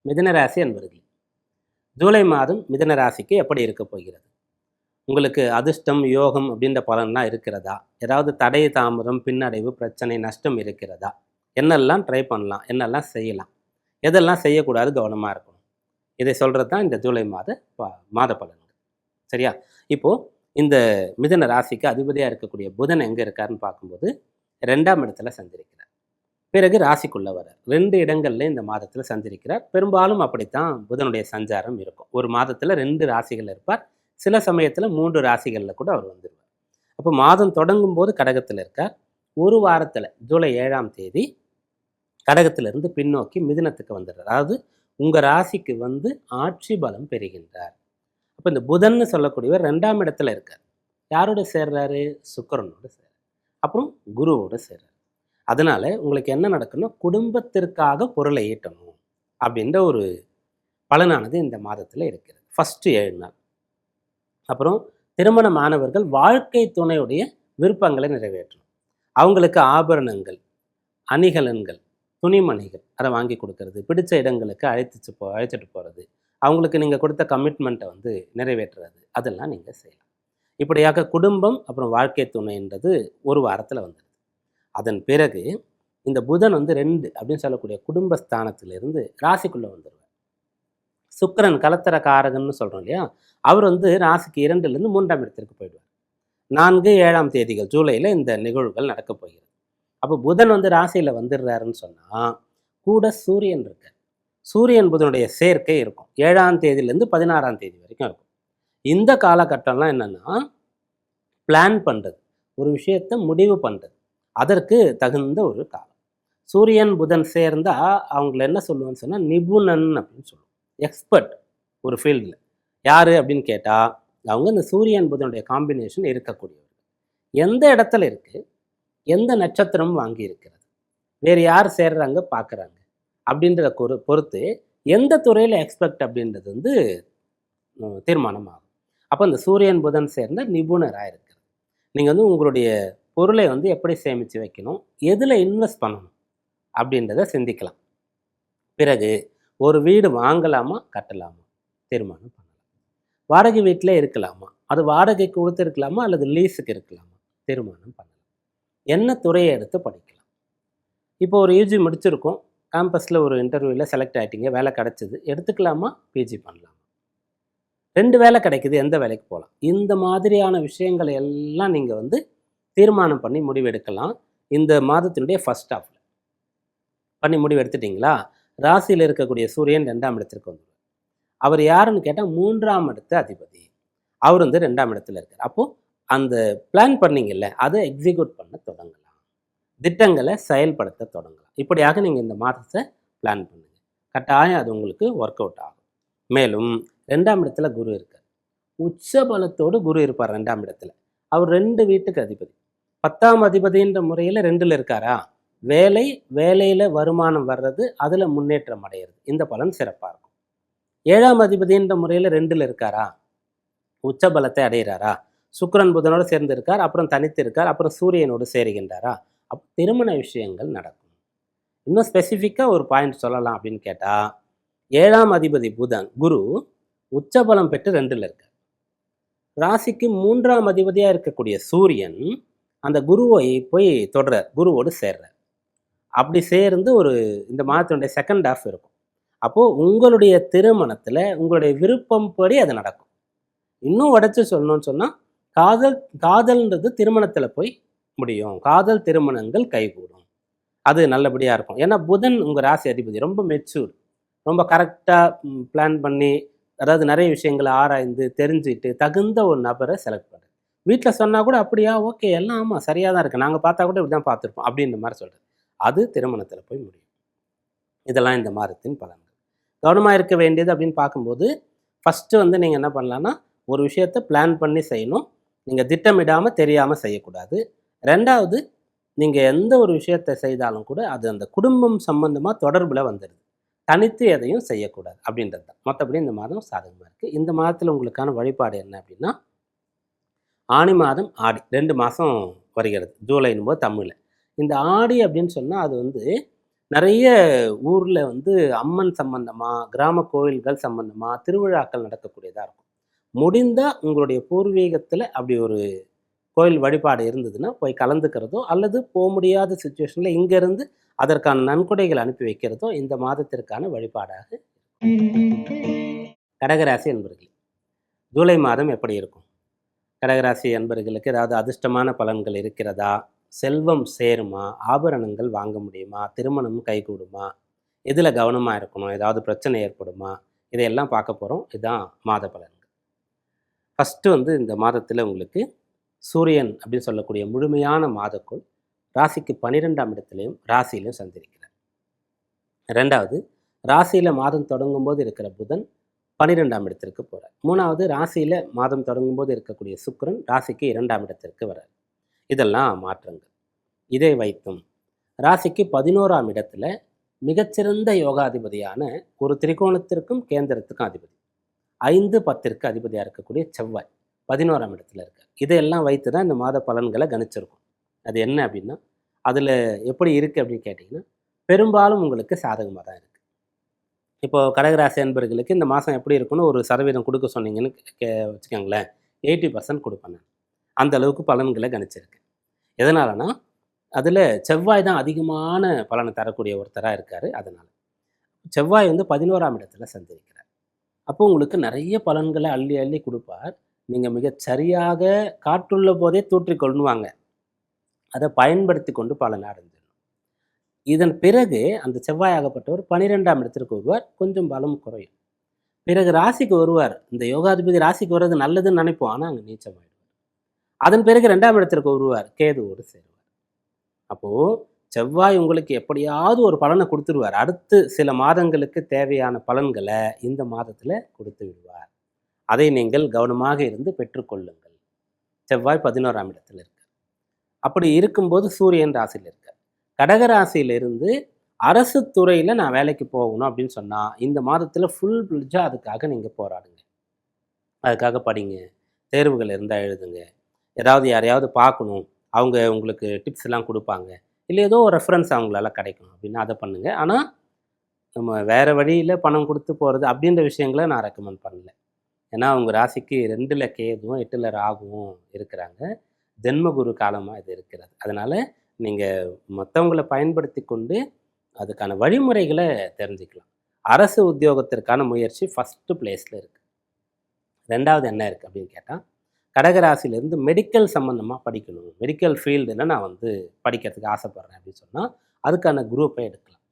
மிதுன ராசி அன்பர்களே, ஜூலை மாதம் மிதுன ராசிக்கு எப்படி இருக்க போகிறது? உங்களுக்கு அதிர்ஷ்டம், யோகம் அப்படின்ற பலன்லாம் இருக்கிறதா? ஏதாவது தடை, தாமதம், பின்னடைவு, பிரச்சனை, நஷ்டம் இருக்கிறதா? என்னெல்லாம் ட்ரை பண்ணலாம்? என்னெல்லாம் செய்யலாம்? எதெல்லாம் செய்யக்கூடாது? கவனமாக இருக்கணும். இதை சொல்கிறது தான் இந்த ஜூலை மாத பலன்கள். சரியா? இப்போது இந்த மிதுன ராசிக்கு அதிபதியாக இருக்கக்கூடிய புதன் எங்கே இருக்காருன்னு பார்க்கும்போது 2ஆம் இடத்துல சஞ்சரிக்கிறார். பிறகு ராசிக்குள்ளே வரார். 2 இடங்களில் இந்த மாதத்தில் சஞ்சரிக்கிறார். பெரும்பாலும் அப்படித்தான் புதனுடைய சஞ்சாரம் இருக்கும். ஒரு மாதத்தில் 2 ராசிகள் இருப்பார். சில சமயத்தில் 3 ராசிகளில் கூட அவர் வந்துடுவார். அப்போ மாதம் தொடங்கும் போது கடகத்தில் இருக்கார். ஒரு வாரத்தில் ஜூலை 7ஆம் தேதி கடகத்திலிருந்து பின்னோக்கி மிதுனத்துக்கு வந்துடுறார். அதாவது உங்கள் ராசிக்கு வந்து ஆட்சி பலம் பெறுகின்றார். அப்போ இந்த புதன்னு சொல்லக்கூடியவர் 2ஆம் இடத்துல இருக்கார். யாரோட சேர்றாரு? சுக்கிரனோட சேர்றார். அப்புறம் குருவோட சேர்றார். அதனால உங்களுக்கு என்ன நடக்குன்னா, குடும்பத்திற்காக பொருளை ஈட்டணும் அப்படின்ற ஒரு பலனானது இந்த மாதத்தில் இருக்கிறது. ஃபஸ்ட்டு 7 நாள். அப்புறம் திருமணமானவர்கள் வாழ்க்கை துணையுடைய விருப்பங்களை நிறைவேற்றணும். அவங்களுக்கு ஆபரணங்கள், அணிகலன்கள், துணிமணிகள் அதை வாங்கி கொடுக்கறது, பிடிச்ச இடங்களுக்கு அழைச்சிட்டு போகிறது, அவங்களுக்கு நீங்கள் கொடுத்த கமிட்மெண்ட்டை வந்து நிறைவேற்றுறது, அதெல்லாம் நீங்கள் செய்யலாம். இப்படியாக குடும்பம் அப்புறம் வாழ்க்கை துணைன்றது ஒரு வாரத்தில் வந்துடுது. அதன் பிறகு இந்த புதன் வந்து 2 அப்படின்னு சொல்லக்கூடிய குடும்பஸ்தானத்திலிருந்து ராசிக்குள்ளே வந்துடுவார். சுக்கிரன் கலத்தர காரகன்னு சொல்கிறோம் இல்லையா, அவர் வந்து ராசிக்கு 2லேருந்து 3ஆம் இடத்திற்கு போயிடுவார். 4, 7ஆம் தேதிகள் ஜூலையில் இந்த நிகழ்வுகள் நடக்கப் போகிறது. அப்போ புதன் வந்து ராசியில் வந்துடுறாருன்னு சொன்னால் கூட சூரியன் இருக்கார். சூரியன் புதனுடைய சேர்க்கை இருக்கும். 7ஆம் தேதியிலேருந்து 16ஆம் தேதி வரைக்கும் இருக்கும். இந்த காலகட்டம்லாம் என்னென்னா, பிளான் பண்ணுறது, ஒரு விஷயத்தை முடிவு பண்ணுறது, அதற்கு தகுந்த ஒரு காலம். சூரியன் புதன் சேர்ந்தால் அவங்கள என்ன சொல்லுவேன்னு சொன்னால் நிபுணன் அப்படின்னு சொல்லுவோம். எக்ஸ்பர்ட் ஒரு ஃபீல்டில். யார் அப்படின்னு கேட்டால் அவங்க இந்த சூரியன் புதனுடைய காம்பினேஷன் இருக்கக்கூடியவர். எந்த இடத்துல இருக்குது, எந்த நட்சத்திரம் வாங்கி இருக்கிறது, வேறு யார் சேர்றாங்க பார்க்குறாங்க அப்படின்றத பொறுத்து எந்த துறையில் எக்ஸ்பெக்ட் அப்படின்றது வந்து தீர்மானம் ஆகும். அப்போ இந்த சூரியன் புதன் சேர்ந்த நிபுணராக இருக்கிறது. நீங்கள் வந்து உங்களுடைய பொருளை வந்து எப்படி சேமித்து வைக்கணும், எதில் இன்வெஸ்ட் பண்ணணும் அப்படின்றத சிந்திக்கலாம். பிறகு ஒரு வீடு வாங்கலாமா கட்டலாமா தீர்மானம் பண்ணலாம். வாடகை வீட்டிலே இருக்கலாமா, அது வாடகைக்கு கொடுத்துருக்கலாமா அல்லது லீஸுக்கு இருக்கலாமா தீர்மானம் பண்ணலாம். என்ன துறையை எடுத்து படிக்கலாம். இப்போ ஒரு யூஜி முடிச்சிருக்கோம், கேம்பஸில் ஒரு இன்டர்வியூவில் செலக்ட் ஆகிட்டீங்க, வேலை கிடச்சிது, எடுத்துக்கலாமா பிஜி பண்ணலாமா, 2 வேலை கிடைக்குது, எந்த வேலைக்கு போகலாம். இந்த மாதிரியான விஷயங்களை எல்லாம் நீங்கள் வந்து தீர்மானம் பண்ணி முடிவெடுக்கலாம். இந்த மாதத்தினுடைய ஃபர்ஸ்ட் ஹாஃபில் பண்ணி முடிவு எடுத்துட்டிங்களா, ராசியில் இருக்கக்கூடிய சூரியன் 2ஆம் இடத்திற்கு வந்துடுவார். அவர் யாருன்னு கேட்டால் 3ஆம் இடத்து அதிபதி. அவர் வந்து 2ஆம் இடத்துல இருக்கார். அப்போது அந்த பிளான் பண்ணிங்கல்ல, அதை எக்ஸிக்யூட் பண்ண தொடங்கலாம், திட்டங்களை செயல்படுத்த தொடங்கலாம். இப்படியாக நீங்கள் இந்த மாதத்தை பிளான் பண்ணுங்கள். கட்டாயம் அது உங்களுக்கு ஒர்க் அவுட் ஆகும். மேலும் 2ஆம் இடத்துல குரு இருக்கார். உச்ச பலத்தோடு குரு இருப்பார் 2ஆம் இடத்துல. அவர் 2 வீட்டுக்கு அதிபதி. 10ஆம் அதிபதின்ற முறையில் 2ல் இருக்காரா, வேலையில் வருமானம் வர்றது, அதில் முன்னேற்றம் அடையிறது, இந்த பலன் சிறப்பாக இருக்கும். 7ஆம் அதிபதின்ற முறையில் 2ல் இருக்காரா, உச்ச பலத்தை அடைகிறாரா, சுக்கிரன் புதனோடு சேர்ந்து இருக்கார், அப்புறம் தனித்து இருக்கார், அப்புறம் சூரியனோடு சேருகின்றாரா, அப்போ திருமண விஷயங்கள் நடக்கும். இன்னும் ஸ்பெசிஃபிக்காக ஒரு பாயிண்ட் சொல்லலாம் அப்படின்னு கேட்டால், 7ஆம் அதிபதி குரு உச்சபலம் பெற்று 2ல் இருக்கார். ராசிக்கு 3ஆம் அதிபதியாக இருக்கக்கூடிய சூரியன் அந்த குருவை போய் தொடர்றார், குருவோடு சேர்றார். அப்படி சேர்ந்து இந்த மாதத்தினுடைய செகண்ட் ஹாஃப் இருக்கும். அப்போது உங்களுடைய திருமணத்தில் உங்களுடைய விருப்பம் படி அது நடக்கும். இன்னும் உடச்சி சொல்லணும்னு சொன்னால், காதல்ன்றது திருமணத்தில் போய் முடியும். காதல் திருமணங்கள் கைகூடும், அது நல்லபடியாக இருக்கும். ஏன்னா புதன் உங்கள் ராசி அதிபதி, ரொம்ப மெச்சூர், ரொம்ப கரெக்டாக பிளான் பண்ணி, அதாவது நிறைய விஷயங்களை ஆராய்ந்து தெரிஞ்சுட்டு தகுந்த ஒரு நபரை செலக்ட் பண்ணுறது. வீட்டில் சொன்னால் கூட அப்படியா, ஓகே, எல்லாம் ஆமாம் சரியாக தான் இருக்குது, நாங்கள் பார்த்தா கூட இப்படி தான் பார்த்துருப்போம் அப்படின்ற மாதிரி சொல்கிறது. அது திருமணத்தில் போய் முடியும். இதெல்லாம் இந்த மாதத்தின் பலன்கள். கவனமாக இருக்க வேண்டியது அப்படின்னு பார்க்கும்போது, ஃபஸ்ட்டு வந்து நீங்கள் என்ன பண்ணலான்னா, ஒரு விஷயத்தை பிளான் பண்ணி செய்யணும். நீங்கள் திட்டமிடாமல் தெரியாமல் செய்யக்கூடாது. 2வது, நீங்கள் எந்த ஒரு விஷயத்தை செய்தாலும் கூட அது அந்த குடும்பம் சம்பந்தமாக தொடர்பில் வந்துடுது. தனித்து எதையும் செய்யக்கூடாது அப்படின்றது தான். மற்றபடி இந்த மாதம் சாதகமாக இருக்குது. இந்த மாதத்தில் உங்களுக்கான வழிபாடு என்ன அப்படின்னா, ஆனி மாதம் ஆடி 2 மாதம் வருகிறது. ஜூலைன்னும் போது தமிழில் இந்த ஆடி அப்படின்னு சொன்னால் அது வந்து நிறைய ஊரில் வந்து அம்மன் சம்பந்தமாக, கிராம கோயில்கள் சம்பந்தமாக திருவிழாக்கள் நடக்கக்கூடியதாக இருக்கும். முடிந்தால் உங்களுடைய பூர்வீகத்தில் அப்படி ஒரு கோயில் வழிபாடு இருந்ததுன்னா போய் கலந்துக்கிறதோ, அல்லது போக முடியாத சுச்சுவேஷனில் இங்கேருந்து அதற்கான நன்கொடைகள் அனுப்பி வைக்கிறதோ இந்த மாதத்திற்கான வழிபாடாக. கடகராசி என்பர்களே, ஜூலை மாதம் எப்படி இருக்கும்? கடகராசி என்பர்களுக்கு ஏதாவது அதிர்ஷ்டமான பலன்கள் இருக்கிறதா? செல்வம் சேருமா? ஆபரணங்கள் வாங்க முடியுமா? திருமணம் கைகூடுமா? எதில் கவனமாக இருக்கணும்? ஏதாவது பிரச்சனை ஏற்படுமா? இதையெல்லாம் பார்க்க போகிறோம். இதுதான் மாத பலன்கள். ஃபஸ்ட்டு வந்து இந்த மாதத்தில் உங்களுக்கு சூரியன் அப்படின்னு சொல்லக்கூடிய முழுமையான மாதக்குள் ராசிக்கு 12ஆம் இடத்துலையும் ராசியிலையும் சந்திருக்கிறார். ரெண்டாவது, ராசியில் மாதம் தொடங்கும் போது இருக்கிற புதன் 12ஆம் இடத்திற்கு போகிறார். மூணாவது, ராசியில் மாதம் தொடங்கும் போது இருக்கக்கூடிய சுக்கிரன் ராசிக்கு 2ஆம் இடத்திற்கு வர்றார். இதெல்லாம் மாற்றங்கள். இதை வைத்தும் ராசிக்கு 11ஆம் இடத்துல மிகச்சிறந்த யோகாதிபதியான ஒரு திரிகோணத்திற்கும் கேந்திரத்துக்கும் அதிபதி, 5-10ற்கு அதிபதியாக இருக்கக்கூடிய செவ்வாய் 11ஆம் இடத்துல இருக்கார். இதையெல்லாம் வைத்து தான் இந்த மாத பலன்களை கணிச்சிருக்கும். அது என்ன அப்படின்னா, அதில் எப்படி இருக்குது அப்படின்னு கேட்டிங்கன்னா, பெரும்பாலும் உங்களுக்கு சாதகமாக தான் இருக்குது. இப்போது கடகராசி அன்பர்களுக்கு இந்த மாதம் எப்படி இருக்குன்னு ஒரு சதவீதம் கொடுக்க சொன்னீங்கன்னு வச்சுக்கோங்களேன், 80% கொடுப்பேன் நான். அந்த அளவுக்கு பலன்களை கணிச்சிருக்கேன். எதனாலனா, அதில் செவ்வாய் தான் அதிகமான பலனை தரக்கூடிய ஒருத்தராக இருக்கார். அதனால் செவ்வாய் வந்து 11ஆம் இடத்துல சந்திருக்கிறார். அப்போ உங்களுக்கு நிறைய பலன்களை அள்ளி அள்ளி கொடுப்பார். நீங்கள் மிகச் சரியாக காற்றுள்ள போதே தூற்றிக்கொள்ளுவாங்க. அதை பயன்படுத்தி கொண்டு பலனை அடைஞ்சிடணும். இதன் பிறகு அந்த செவ்வாயாகப்பட்டவர் 12ஆம் இடத்திற்கு வருவார். கொஞ்சம் பலம் குறையும். பிறகு ராசிக்கு வருவார். இந்த யோகாதிபதி ராசிக்கு வர்றது நல்லதுன்னு நினைப்போம். ஆனால் அங்கே நீச்சமாயிடுவார். அதன் பிறகு 2ஆம் இடத்திற்கு வருவார். கேதுவோடு சேருவார். அப்போது செவ்வாய் உங்களுக்கு எப்படியாவது ஒரு பலனை கொடுத்துருவார். அடுத்து சில மாதங்களுக்கு தேவையான பலன்களை இந்த மாதத்தில் கொடுத்து விடுவார். அதை நீங்கள் கவனமாக இருந்து பெற்றுக்கொள்ளுங்கள். செவ்வாய் 11ஆம் இடத்தில் இருக்கார். அப்படி இருக்கும்போது சூரியன் ராசியில் இருக்கார். கடகராசியிலிருந்து அரசு துறையில் நான் வேலைக்கு போகணும் அப்படின்னு சொன்னால் இந்த மாதத்தில் ஃபுல் பிளிட்ஜாக அதுக்காக நீங்கள் போராடுங்க. அதுக்காக படிங்க, தேர்வுகள் இருந்தால் எழுதுங்க, ஏதாவது யாரையாவது பார்க்கணும், அவங்க உங்களுக்கு டிப்ஸ் எல்லாம் கொடுப்பாங்க, இல்லை ஏதோ ஒரு ரெஃபரன்ஸ் அவங்களால கிடைக்கும் அப்படின்னா அதை பண்ணுங்கள். ஆனால் நம்ம வேறு வழியில் பணம் கொடுத்து போகிறது அப்படின்ற விஷயங்களை நான் ரெக்கமெண்ட் பண்ணல. ஏன்னா அவங்க ராசிக்கு 2ல் கேதுவும் 8ல் ராகுவும் இருக்கிறாங்க. ஜென்மகுரு காலமாக இது இருக்கிறது. அதனால் நீங்கள் மற்றவங்களை பயன்படுத்தி கொண்டு அதுக்கான வழிமுறைகளை தெரிஞ்சுக்கலாம். அரசு உத்தியோகத்திற்கான முயற்சி ஃபஸ்ட்டு பிளேஸில் இருக்குது. ரெண்டாவது என்ன இருக்குது அப்படின்னு கேட்டால், கடகராசிலேருந்து மெடிக்கல் சம்மந்தமாக படிக்கணும், மெடிக்கல் ஃபீல்டில் நான் வந்து படிக்கிறதுக்கு ஆசைப்பட்றேன் அப்படின்னு சொன்னால் அதுக்கான குரூப்பை எடுக்கலாம்.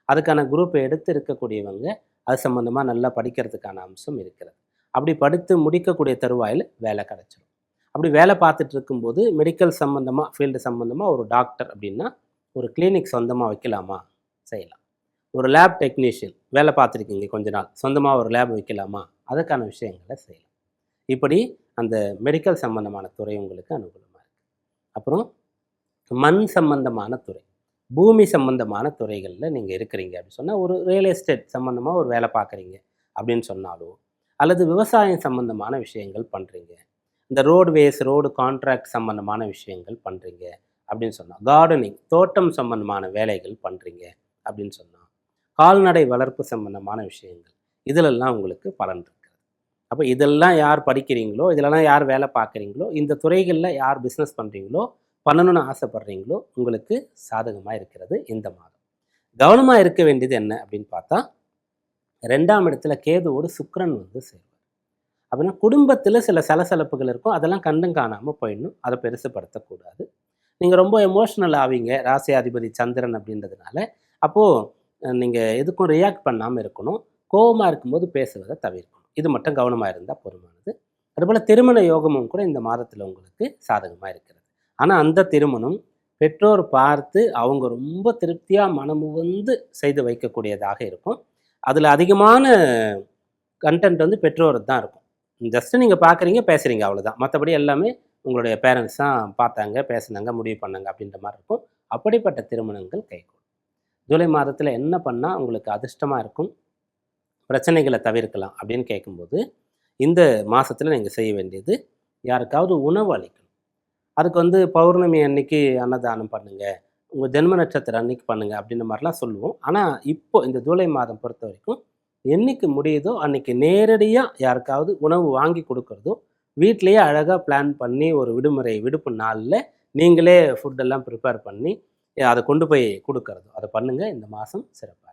அதுக்கான குரூப்பை எடுத்து இருக்கக்கூடியவங்க அது சம்மந்தமாக நல்லா படிக்கிறதுக்கான அம்சம் இருக்கிறது. அப்படி படித்து முடிக்கக்கூடிய தருவாயில் வேலை கிடச்சிடும். அப்படி வேலை பார்த்துட்டு இருக்கும்போது மெடிக்கல் சம்மந்தமாக ஃபீல்டு சம்மந்தமாக ஒரு டாக்டர் அப்படின்னா ஒரு கிளினிக் சொந்தமாக வைக்கலாமா? செய்யலாம். ஒரு லேப் டெக்னீஷியன் வேலை பார்த்துருக்கீங்க கொஞ்ச நாள், சொந்தமாக ஒரு லேப் வைக்கலாமா? அதுக்கான விஷயங்களை செய்யலாம். இப்படி அந்த மெடிக்கல் சம்மந்தமான துறை உங்களுக்கு அனுகூலமாக இருக்குது. அப்புறம் மண் சம்பந்தமான துறை, பூமி சம்பந்தமான துறைகளில் நீங்கள் இருக்கிறீங்க அப்படின்னு சொன்னால், ஒரு ரியல் எஸ்டேட் சம்மந்தமாக ஒரு வேலை பார்க்குறீங்க அப்படின்னு சொன்னாலோ, அல்லது விவசாயம் சம்பந்தமான விஷயங்கள் பண்ணுறீங்க, இந்த ரோடுவேஸ் ரோடு கான்ட்ராக்ட் சம்பந்தமான விஷயங்கள் பண்ணுறீங்க அப்படின்னு சொன்னால், கார்டனிங் தோட்டம் சம்பந்தமான வேலைகள் பண்ணுறீங்க அப்படின்னு சொன்னால், கால்நடை வளர்ப்பு சம்பந்தமான விஷயங்கள், இதிலெல்லாம் உங்களுக்கு பலன் இருக்குது. அப்போ இதெல்லாம் யார் படிக்கிறீங்களோ, இதிலெல்லாம் யார் வேலை பார்க்குறீங்களோ, இந்த துறைகளில் யார் பிஸ்னஸ் பண்ணுறீங்களோ, பண்ணணும்னு ஆசைப்படுறீங்களோ, உங்களுக்கு சாதகமாக இருக்கிறது இந்த மாதம். கவனமாக இருக்க வேண்டியது என்ன அப்படின்னு பார்த்தா, 2ஆம் இடத்துல கேதுவோடு சுக்கிரன் வந்து சேருவார். அப்படின்னா குடும்பத்தில் சில சலசலப்புகள் இருக்கும், அதெல்லாம் கண்டும் காணாமல் போயிடணும். அதை பெருசுப்படுத்தக்கூடாது. நீங்கள் ரொம்ப எமோஷ்னல் ஆவீங்க, ராசியாதிபதி சந்திரன் அப்படின்றதுனால. அப்போது நீங்கள் எதுக்கும் ரியாக்ட் பண்ணாமல் இருக்கணும். கோபமாக இருக்கும்போது பேசுவதை தவிர்க்கணும். இது மட்டும் கவனமாக இருந்தால் போதுமானது. அதுபோல் திருமண யோகமும் கூட இந்த மாதத்தில் உங்களுக்கு சாதகமாக இருக்கிறது. ஆனால் அந்த திருமணம் பெற்றோர் பார்த்து அவங்க ரொம்ப திருப்தியாக மனமுவந்து செய்து வைக்கக்கூடியதாக இருக்கும். அதில் அதிகமான கண்டென்ட் வந்து பெற்றோர் தான் இருக்கும். ஜஸ்ட்டு நீங்கள் பார்க்குறீங்க, பேசுகிறீங்க, அவ்வளோதான். மற்றபடி எல்லாமே உங்களுடைய பேரண்ட்ஸ் தான் பார்த்தாங்க, பேசுனாங்க, முடிவு பண்ணாங்க அப்படின்ற மாதிரி இருக்கும். அப்படிப்பட்ட திருமணங்கள் கைகூடும். ஜூலை மாதத்தில் என்ன பண்ணால் உங்களுக்கு அதிர்ஷ்டமாக இருக்கும், பிரச்சனைகளை தவிர்க்கலாம் அப்படின்னு கேட்கும்போது, இந்த மாதத்தில் நீங்கள் செய்ய வேண்டியது யாருக்காவது உணவு அளிக்கணும். அதுக்கு வந்து பௌர்ணமி அன்னைக்கு அன்னதானம் பண்ணுங்கள், உங்கள் ஜென்ம நட்சத்திரம் அன்னைக்கு பண்ணுங்க அப்படின்ற மாதிரிலாம் சொல்லுவோம். ஆனால் இப்போ இந்த ஜூலை மாதம் பொறுத்த வரைக்கும் என்னைக்கு முடியுதோ அன்னைக்கு நேரடியாக யாருக்காவது உணவு வாங்கி கொடுக்கறதோ, வீட்டிலேயே அழகாக பிளான் பண்ணி ஒரு விடுப்பு நாளில் நீங்களே ஃபுட்டெல்லாம் ப்ரிப்பேர் பண்ணி அதை கொண்டு போய் கொடுக்கறதோ அதை பண்ணுங்கள். இந்த மாதம் சிறப்பாக